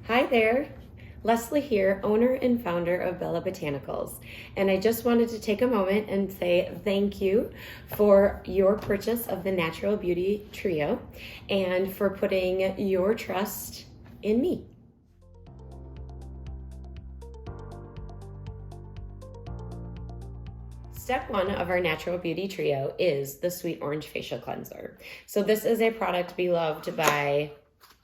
Hi there, Leslie here, owner and founder of Bella Botanicals. And I just wanted to take a moment and say thank you for your purchase of the Natural Beauty Trio and for putting your trust in me. Step one of our Natural Beauty Trio is the Sweet Orange Facial Cleanser. So this is a product beloved by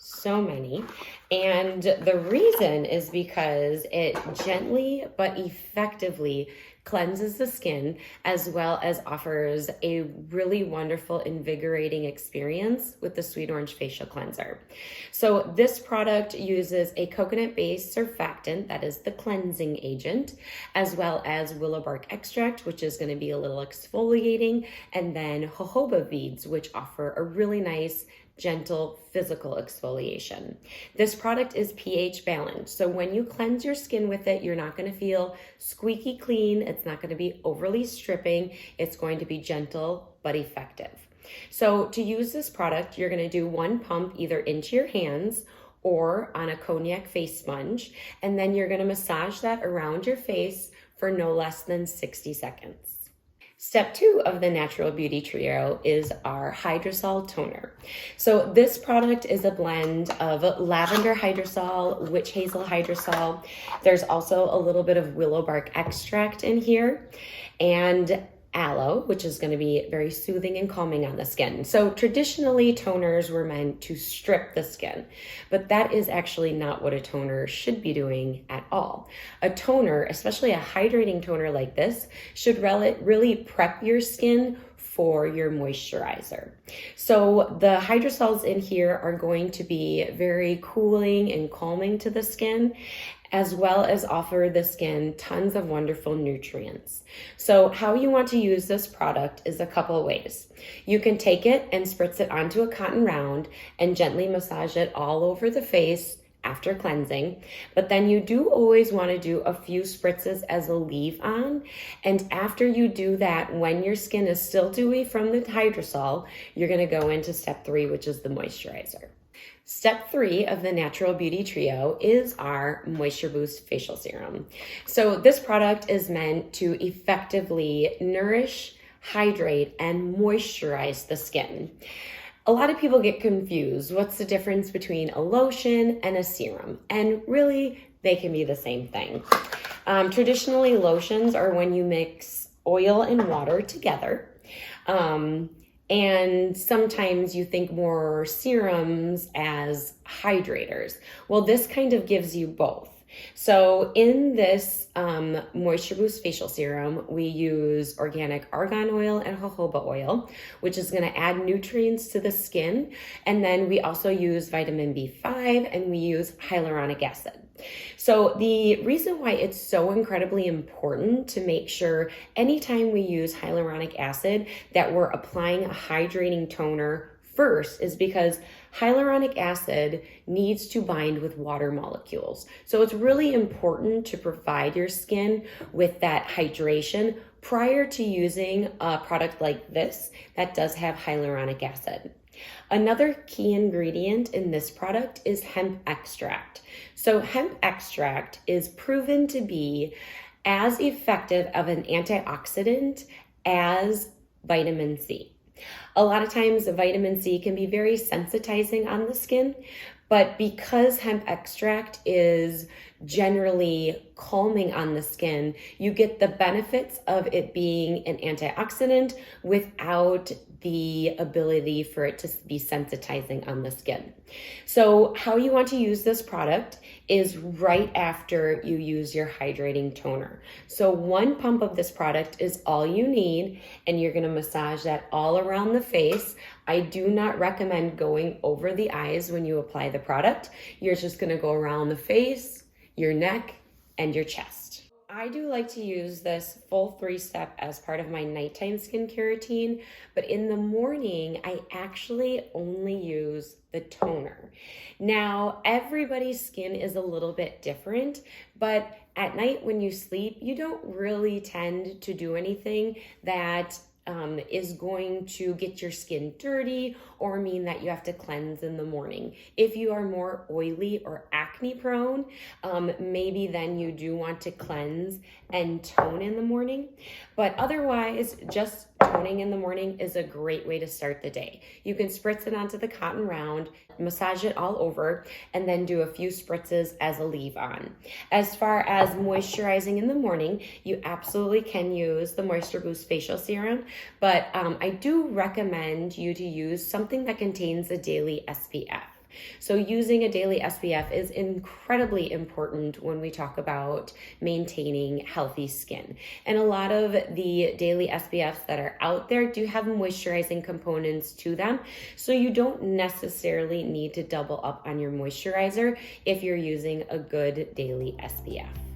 so many, and the reason is because it gently but effectively cleanses the skin, as well as offers a really wonderful, invigorating experience with the Sweet Orange Facial Cleanser. So this product uses a coconut-based surfactant, that is the cleansing agent, as well as willow bark extract, which is going to be a little exfoliating, and then jojoba beads, which offer a really nice gentle physical exfoliation. This product is pH balanced, so when you cleanse your skin with it, you're not going to feel squeaky clean. It's not going to be overly stripping. It's going to be gentle but effective. So to use this product, you're going to do one pump either into your hands or on a cognac face sponge, and then you're going to massage that around your face for no less than 60 seconds. Step two of the Natural Beauty Trio is our Hydrosol toner. So this product is a blend of lavender hydrosol, witch hazel hydrosol. There's also a little bit of willow bark extract in here, and aloe, which is going to be very soothing and calming on the skin. So traditionally, toners were meant to strip the skin, but that is actually not what a toner should be doing at all. A toner, especially a hydrating toner like this, should really prep your skin for your moisturizer. So the hydrosols in here are going to be very cooling and calming to the skin, as well as offer the skin tons of wonderful nutrients. So how you want to use this product is a couple ways. You can take it and spritz it onto a cotton round and gently massage it all over the face after cleansing, but then you do always want to do a few spritzes as a leave-on, and after you do that, when your skin is still dewy from the hydrosol, you're going to go into step three, which is the moisturizer. Step three of the Natural Beauty Trio is our Moisture Boost Facial Serum. So this product is meant to effectively nourish, hydrate, and moisturize the skin. A lot of people get confused. What's the difference between a lotion and a serum? And really, they can be the same thing. Traditionally, lotions are when you mix oil and water together. And sometimes you think more serums as hydrators. Well, this kind of gives you both. So in this Moisture Boost Facial Serum, we use organic argan oil and jojoba oil, which is going to add nutrients to the skin. And then we also use vitamin B5 and we use hyaluronic acid. So the reason why it's so incredibly important to make sure anytime we use hyaluronic acid that we're applying a hydrating toner first is because hyaluronic acid needs to bind with water molecules. So it's really important to provide your skin with that hydration prior to using a product like this that does have hyaluronic acid. Another key ingredient in this product is hemp extract. So hemp extract is proven to be as effective of an antioxidant as vitamin C. A lot of times vitamin C can be very sensitizing on the skin, but because hemp extract is generally calming on the skin, you get the benefits of it being an antioxidant without the ability for it to be sensitizing on the skin. So how you want to use this product is right after you use your hydrating toner. So one pump of this product is all you need, and you're going to massage that all around the face. I do not recommend going over the eyes when you apply the product. You're just going to go around the face, your neck, and your chest. I do like to use this full 3-step as part of my nighttime skincare routine, but in the morning, I actually only use the toner. Now, everybody's skin is a little bit different, but at night when you sleep, you don't really tend to do anything that is going to get your skin dirty or mean that you have to cleanse in the morning. If you are more oily or acne acne prone, maybe then you do want to cleanse and tone in the morning. But otherwise, just toning in the morning is a great way to start the day. You can spritz it onto the cotton round, massage it all over, and then do a few spritzes as a leave-on. As far as moisturizing in the morning, you absolutely can use the Moisture Boost Facial Serum, but I do recommend you to use something that contains a daily SPF. So using a daily SPF is incredibly important when we talk about maintaining healthy skin. And a lot of the daily SPFs that are out there do have moisturizing components to them. So you don't necessarily need to double up on your moisturizer if you're using a good daily SPF.